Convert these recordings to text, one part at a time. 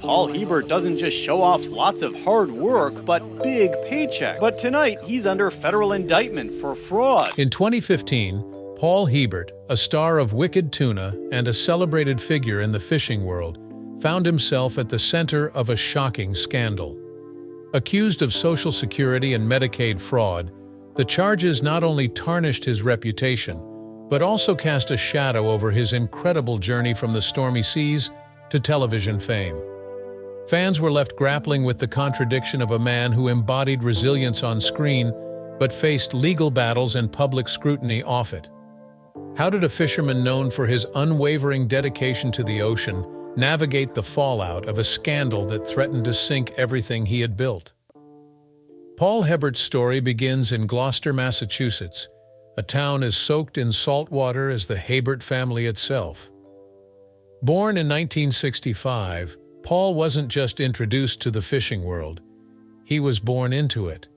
Paul Hebert doesn't just show off lots of hard work, but big paychecks. But tonight, he's under federal indictment for fraud. In 2015, Paul Hebert, a star of Wicked Tuna and a celebrated figure in the fishing world, found himself at the center of a shocking scandal. Accused of Social Security and Medicaid fraud, the charges not only tarnished his reputation, but also cast a shadow over his incredible journey from the stormy seas to television fame. Fans were left grappling with the contradiction of a man who embodied resilience on screen, but faced legal battles and public scrutiny off it. How did a fisherman known for his unwavering dedication to the ocean navigate the fallout of a scandal that threatened to sink everything he had built? Paul Hebert's story begins in Gloucester, Massachusetts, a town as soaked in salt water as the Hebert family itself. Born in 1965, Paul wasn't just introduced to the fishing world, he was born into it.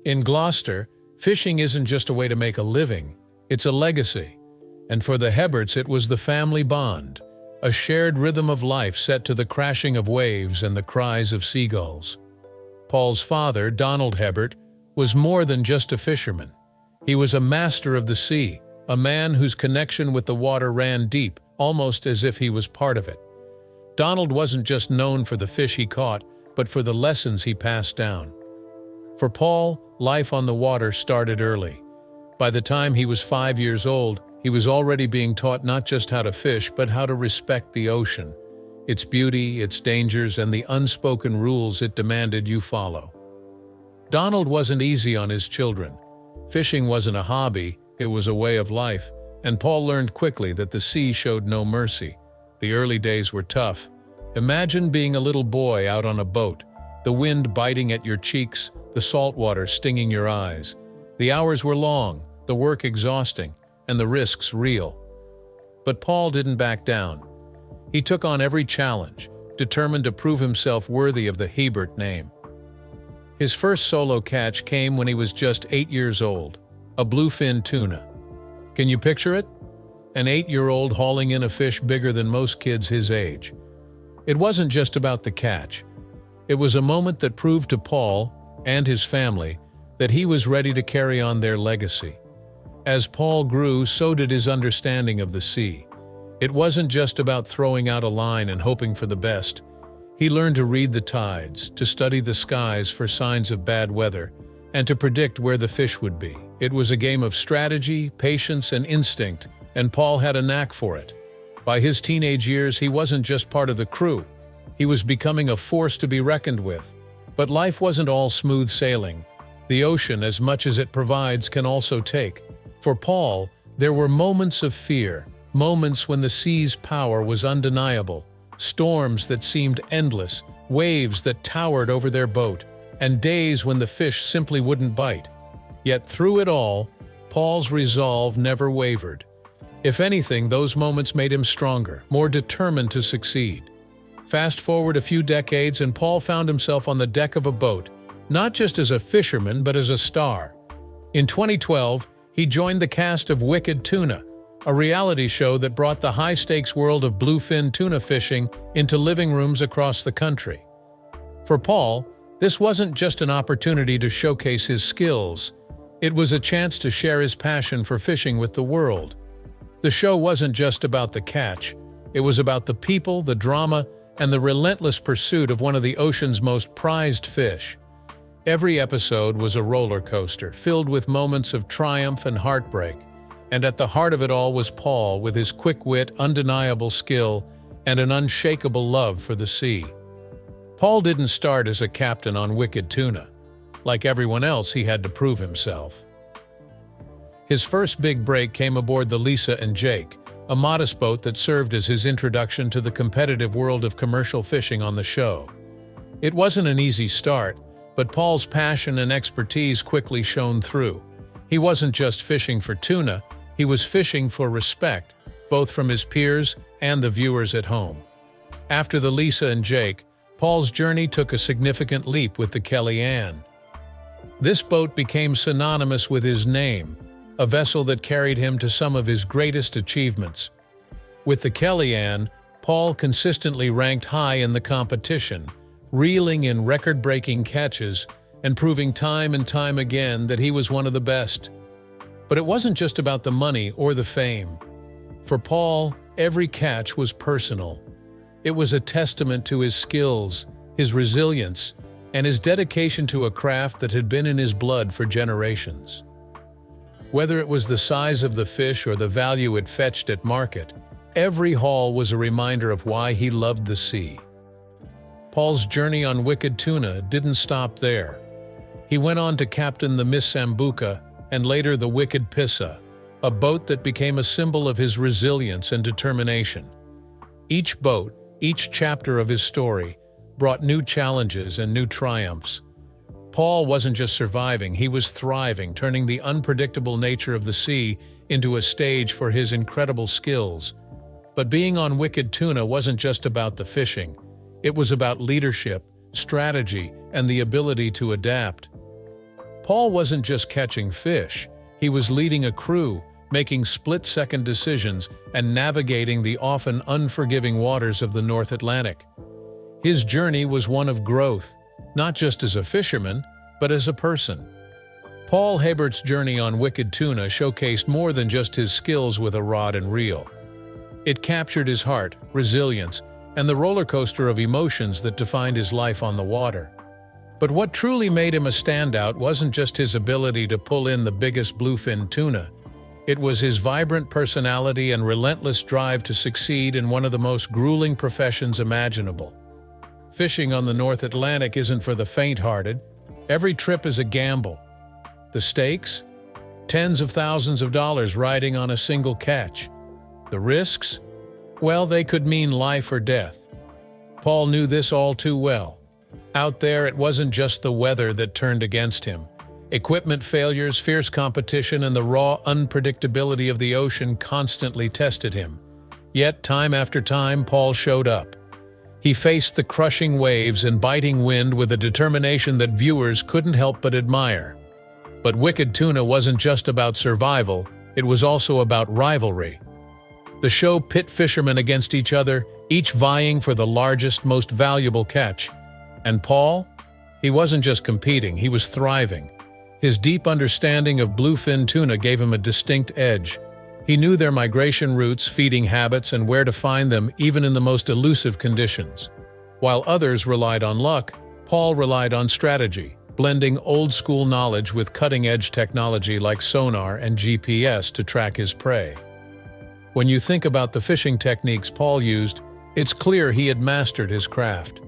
In Gloucester, fishing isn't just a way to make a living, it's a legacy. And for the Heberts, it was the family bond, a shared rhythm of life set to the crashing of waves and the cries of seagulls. Paul's father, Donald Hebert, was more than just a fisherman. He was a master of the sea, a man whose connection with the water ran deep, almost as if he was part of it. Donald wasn't just known for the fish he caught, but for the lessons he passed down. For Paul, life on the water started early. By the time he was 5 years old, he was already being taught not just how to fish, but how to respect the ocean, its beauty, its dangers, and the unspoken rules it demanded you follow. Donald wasn't easy on his children. Fishing wasn't a hobby, it was a way of life, and Paul learned quickly that the sea showed no mercy. The early days were tough. Imagine being a little boy out on a boat, the wind biting at your cheeks, the salt water stinging your eyes. The hours were long, the work exhausting, and the risks real. But Paul didn't back down. He took on every challenge, determined to prove himself worthy of the Hebert name. His first solo catch came when he was just 8 years old, a bluefin tuna. Can you picture it? An 8-year-old hauling in a fish bigger than most kids his age. It wasn't just about the catch. It was a moment that proved to Paul and his family that he was ready to carry on their legacy. As Paul grew, so did his understanding of the sea. It wasn't just about throwing out a line and hoping for the best. He learned to read the tides, to study the skies for signs of bad weather, and to predict where the fish would be. It was a game of strategy, patience, and instinct, and Paul had a knack for it. By his teenage years, he wasn't just part of the crew. He was becoming a force to be reckoned with. But life wasn't all smooth sailing. The ocean, as much as it provides, can also take. For Paul, there were moments of fear, moments when the sea's power was undeniable, storms that seemed endless, waves that towered over their boat, and days when the fish simply wouldn't bite. Yet through it all, Paul's resolve never wavered. If anything, those moments made him stronger, more determined to succeed. Fast forward a few decades and Paul found himself on the deck of a boat, not just as a fisherman but as a star. In 2012, he joined the cast of Wicked Tuna, a reality show that brought the high-stakes world of bluefin tuna fishing into living rooms across the country. For Paul, this wasn't just an opportunity to showcase his skills. It was a chance to share his passion for fishing with the world. The show wasn't just about the catch. It was about the people, the drama, and the relentless pursuit of one of the ocean's most prized fish. Every episode was a roller coaster, filled with moments of triumph and heartbreak. And at the heart of it all was Paul, with his quick wit, undeniable skill, and an unshakable love for the sea. Paul didn't start as a captain on Wicked Tuna. Like everyone else, he had to prove himself. His first big break came aboard the Lisa and Jake, a modest boat that served as his introduction to the competitive world of commercial fishing on the show. It wasn't an easy start, but Paul's passion and expertise quickly shone through. He wasn't just fishing for tuna, he was fishing for respect, both from his peers and the viewers at home. After the Lisa and Jake, Paul's journey took a significant leap with the Kelly Ann. This boat became synonymous with his name, a vessel that carried him to some of his greatest achievements. With the Kelly Ann, Paul consistently ranked high in the competition, reeling in record-breaking catches and proving time and time again that he was one of the best. But it wasn't just about the money or the fame. For Paul, every catch was personal. It was a testament to his skills, his resilience, and his dedication to a craft that had been in his blood for generations. Whether it was the size of the fish or the value it fetched at market, every haul was a reminder of why he loved the sea. Paul's journey on Wicked Tuna didn't stop there. He went on to captain the Miss Sambuca and later the Wicked Pissa, a boat that became a symbol of his resilience and determination. Each boat, each chapter of his story, brought new challenges and new triumphs. Paul wasn't just surviving, he was thriving, turning the unpredictable nature of the sea into a stage for his incredible skills. But being on Wicked Tuna wasn't just about the fishing. It was about leadership, strategy, and the ability to adapt. Paul wasn't just catching fish, he was leading a crew, making split-second decisions and navigating the often unforgiving waters of the North Atlantic. His journey was one of growth, not just as a fisherman, but as a person. Paul Hebert's journey on Wicked Tuna showcased more than just his skills with a rod and reel. It captured his heart, resilience, and the roller coaster of emotions that defined his life on the water. But what truly made him a standout wasn't just his ability to pull in the biggest bluefin tuna. It was his vibrant personality and relentless drive to succeed in one of the most grueling professions imaginable. Fishing on the North Atlantic isn't for the faint-hearted. Every trip is a gamble. The stakes? Tens of thousands of dollars riding on a single catch. The risks? Well, they could mean life or death. Paul knew this all too well. Out there, it wasn't just the weather that turned against him. Equipment failures, fierce competition, and the raw unpredictability of the ocean constantly tested him. Yet, time after time, Paul showed up. He faced the crushing waves and biting wind with a determination that viewers couldn't help but admire. But Wicked Tuna wasn't just about survival, it was also about rivalry. The show pit fishermen against each other, each vying for the largest, most valuable catch. And Paul? He wasn't just competing, he was thriving. His deep understanding of bluefin tuna gave him a distinct edge. He knew their migration routes, feeding habits, and where to find them even in the most elusive conditions. While others relied on luck, Paul relied on strategy, blending old-school knowledge with cutting-edge technology like sonar and GPS to track his prey. When you think about the fishing techniques Paul used, it's clear he had mastered his craft.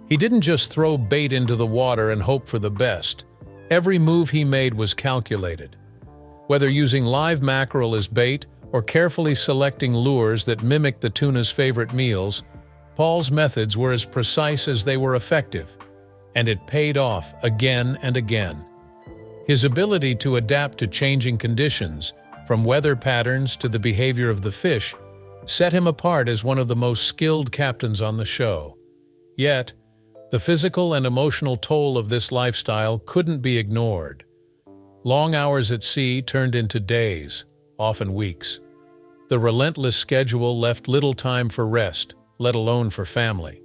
He didn't just throw bait into the water and hope for the best. Every move he made was calculated. Whether using live mackerel as bait or carefully selecting lures that mimicked the tuna's favorite meals, Paul's methods were as precise as they were effective, and it paid off again and again. His ability to adapt to changing conditions, from weather patterns to the behavior of the fish, set him apart as one of the most skilled captains on the show. Yet, the physical and emotional toll of this lifestyle couldn't be ignored. Long hours at sea turned into days, often weeks. The relentless schedule left little time for rest, let alone for family.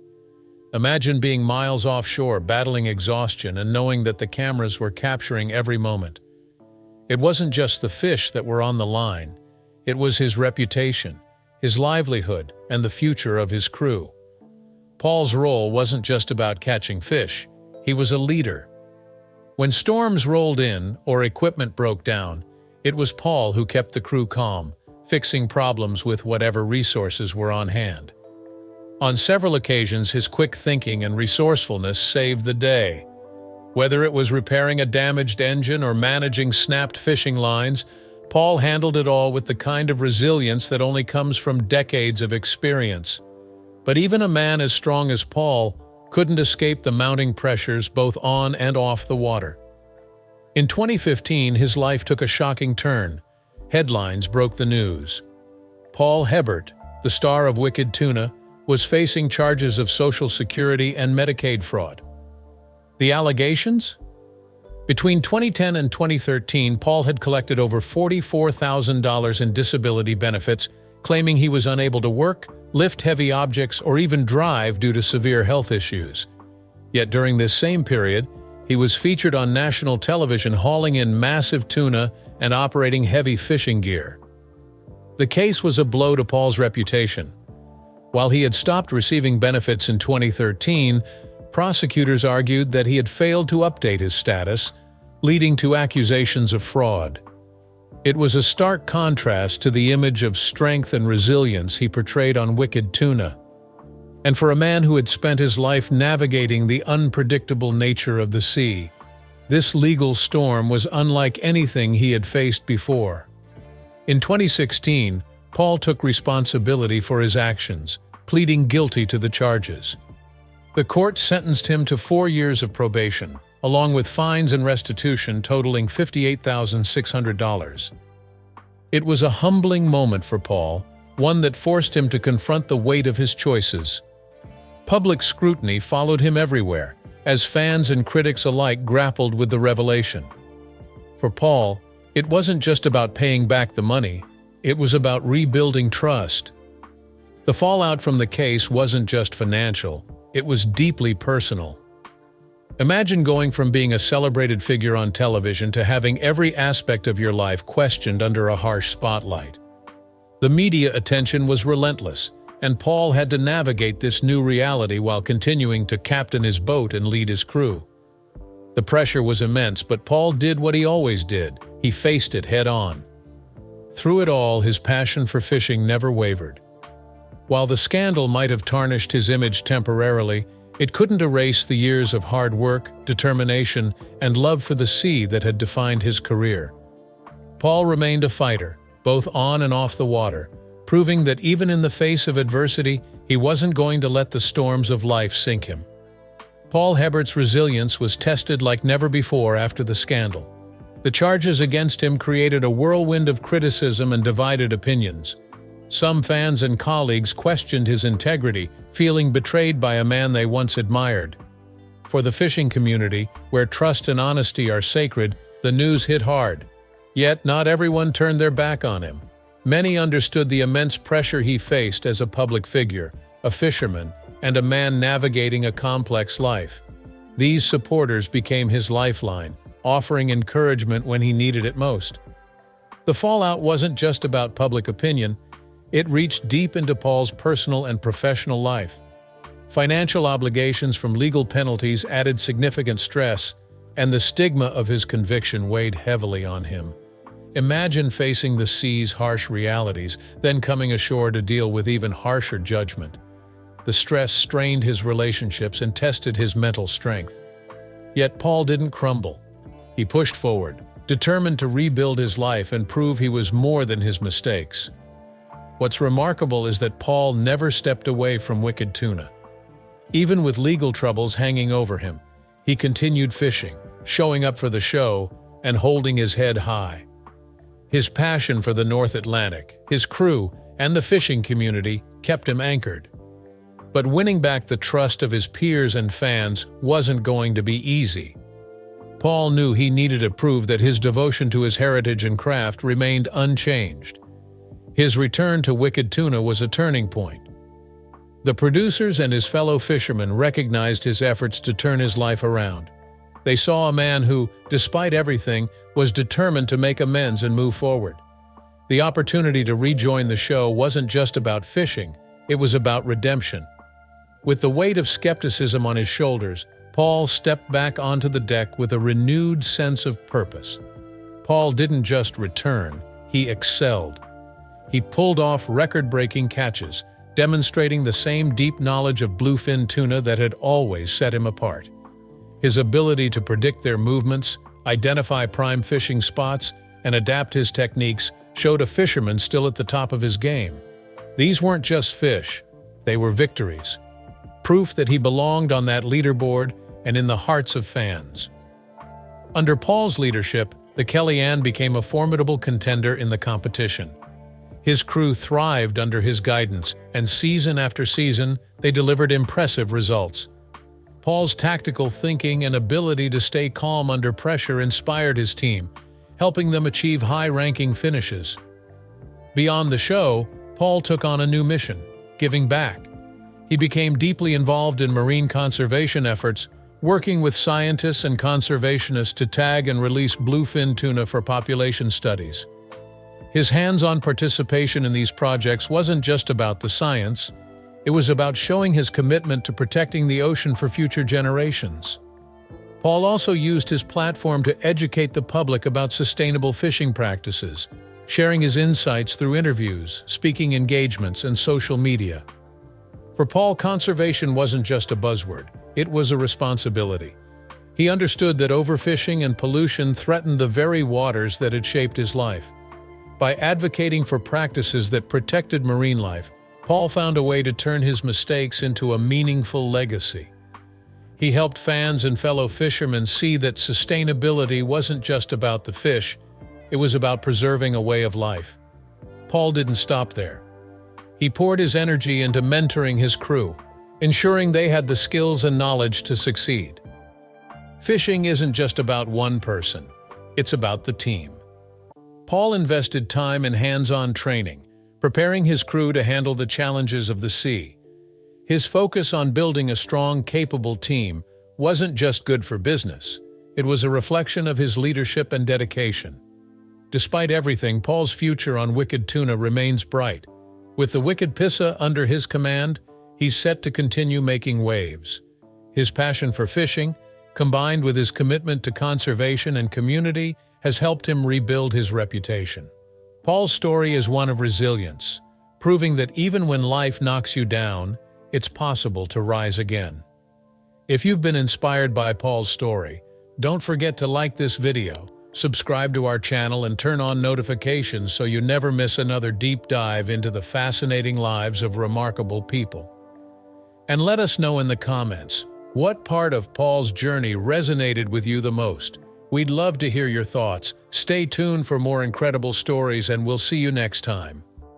Imagine being miles offshore, battling exhaustion and knowing that the cameras were capturing every moment. It wasn't just the fish that were on the line. It was his reputation, his livelihood, and the future of his crew. Paul's role wasn't just about catching fish. He was a leader. When storms rolled in or equipment broke down, it was Paul who kept the crew calm, fixing problems with whatever resources were on hand. On several occasions, his quick thinking and resourcefulness saved the day. Whether it was repairing a damaged engine or managing snapped fishing lines, Paul handled it all with the kind of resilience that only comes from decades of experience. But even a man as strong as Paul couldn't escape the mounting pressures both on and off the water. In 2015, his life took a shocking turn. Headlines broke the news. Paul Hebert, the star of Wicked Tuna, was facing charges of Social Security and Medicaid fraud. The allegations? Between 2010 and 2013, Paul had collected over $44,000 in disability benefits, claiming he was unable to work, lift heavy objects, or even drive due to severe health issues. Yet during this same period, he was featured on national television hauling in massive tuna and operating heavy fishing gear. The case was a blow to Paul's reputation. While he had stopped receiving benefits in 2013, prosecutors argued that he had failed to update his status, leading to accusations of fraud. It was a stark contrast to the image of strength and resilience he portrayed on Wicked Tuna. And for a man who had spent his life navigating the unpredictable nature of the sea, this legal storm was unlike anything he had faced before. In 2016, Paul took responsibility for his actions, pleading guilty to the charges. The court sentenced him to 4 years of probation, along with fines and restitution totaling $58,600. It was a humbling moment for Paul, one that forced him to confront the weight of his choices. Public scrutiny followed him everywhere, as fans and critics alike grappled with the revelation. For Paul, it wasn't just about paying back the money, it was about rebuilding trust. The fallout from the case wasn't just financial, it was deeply personal. Imagine going from being a celebrated figure on television to having every aspect of your life questioned under a harsh spotlight. The media attention was relentless, and Paul had to navigate this new reality while continuing to captain his boat and lead his crew. The pressure was immense, but Paul did what he always did. He faced it head-on. Through it all, his passion for fishing never wavered. While the scandal might have tarnished his image temporarily, it couldn't erase the years of hard work, determination, and love for the sea that had defined his career. Paul remained a fighter, both on and off the water, proving that even in the face of adversity, he wasn't going to let the storms of life sink him. Paul Hebert's resilience was tested like never before after the scandal. The charges against him created a whirlwind of criticism and divided opinions. Some fans and colleagues questioned his integrity, feeling betrayed by a man they once admired. For the fishing community, where trust and honesty are sacred, the news hit hard. Yet not everyone turned their back on him. Many understood the immense pressure he faced as a public figure, a fisherman, and a man navigating a complex life. These supporters became his lifeline, offering encouragement when he needed it most. The fallout wasn't just about public opinion. It reached deep into Paul's personal and professional life. Financial obligations from legal penalties added significant stress, and the stigma of his conviction weighed heavily on him. Imagine facing the sea's harsh realities, then coming ashore to deal with even harsher judgment. The stress strained his relationships and tested his mental strength. Yet Paul didn't crumble. He pushed forward, determined to rebuild his life and prove he was more than his mistakes. What's remarkable is that Paul never stepped away from Wicked Tuna. Even with legal troubles hanging over him, he continued fishing, showing up for the show, and holding his head high. His passion for the North Atlantic, his crew, and the fishing community kept him anchored. But winning back the trust of his peers and fans wasn't going to be easy. Paul knew he needed to prove that his devotion to his heritage and craft remained unchanged. His return to Wicked Tuna was a turning point. The producers and his fellow fishermen recognized his efforts to turn his life around. They saw a man who, despite everything, was determined to make amends and move forward. The opportunity to rejoin the show wasn't just about fishing, it was about redemption. With the weight of skepticism on his shoulders, Paul stepped back onto the deck with a renewed sense of purpose. Paul didn't just return, he excelled. He pulled off record-breaking catches, demonstrating the same deep knowledge of bluefin tuna that had always set him apart. His ability to predict their movements, identify prime fishing spots, and adapt his techniques showed a fisherman still at the top of his game. These weren't just fish, they were victories. Proof that he belonged on that leaderboard and in the hearts of fans. Under Paul's leadership, the Kellyanne became a formidable contender in the competition. His crew thrived under his guidance, and season after season, they delivered impressive results. Paul's tactical thinking and ability to stay calm under pressure inspired his team, helping them achieve high-ranking finishes. Beyond the show, Paul took on a new mission, giving back. He became deeply involved in marine conservation efforts, working with scientists and conservationists to tag and release bluefin tuna for population studies. His hands-on participation in these projects wasn't just about the science, it was about showing his commitment to protecting the ocean for future generations. Paul also used his platform to educate the public about sustainable fishing practices, sharing his insights through interviews, speaking engagements, and social media. For Paul, conservation wasn't just a buzzword, it was a responsibility. He understood that overfishing and pollution threatened the very waters that had shaped his life. By advocating for practices that protected marine life, Paul found a way to turn his mistakes into a meaningful legacy. He helped fans and fellow fishermen see that sustainability wasn't just about the fish, it was about preserving a way of life. Paul didn't stop there. He poured his energy into mentoring his crew, ensuring they had the skills and knowledge to succeed. Fishing isn't just about one person, it's about the team. Paul invested time in hands-on training, preparing his crew to handle the challenges of the sea. His focus on building a strong, capable team wasn't just good for business, it was a reflection of his leadership and dedication. Despite everything, Paul's future on Wicked Tuna remains bright. With the Wicked Pissa under his command, he's set to continue making waves. His passion for fishing, combined with his commitment to conservation and community, has helped him rebuild his reputation. Paul's story is one of resilience, proving that even when life knocks you down, it's possible to rise again. If you've been inspired by Paul's story, don't forget to like this video, subscribe to our channel, and turn on notifications so you never miss another deep dive into the fascinating lives of remarkable people. And let us know in the comments, what part of Paul's journey resonated with you the most? We'd love to hear your thoughts. Stay tuned for more incredible stories, and we'll see you next time.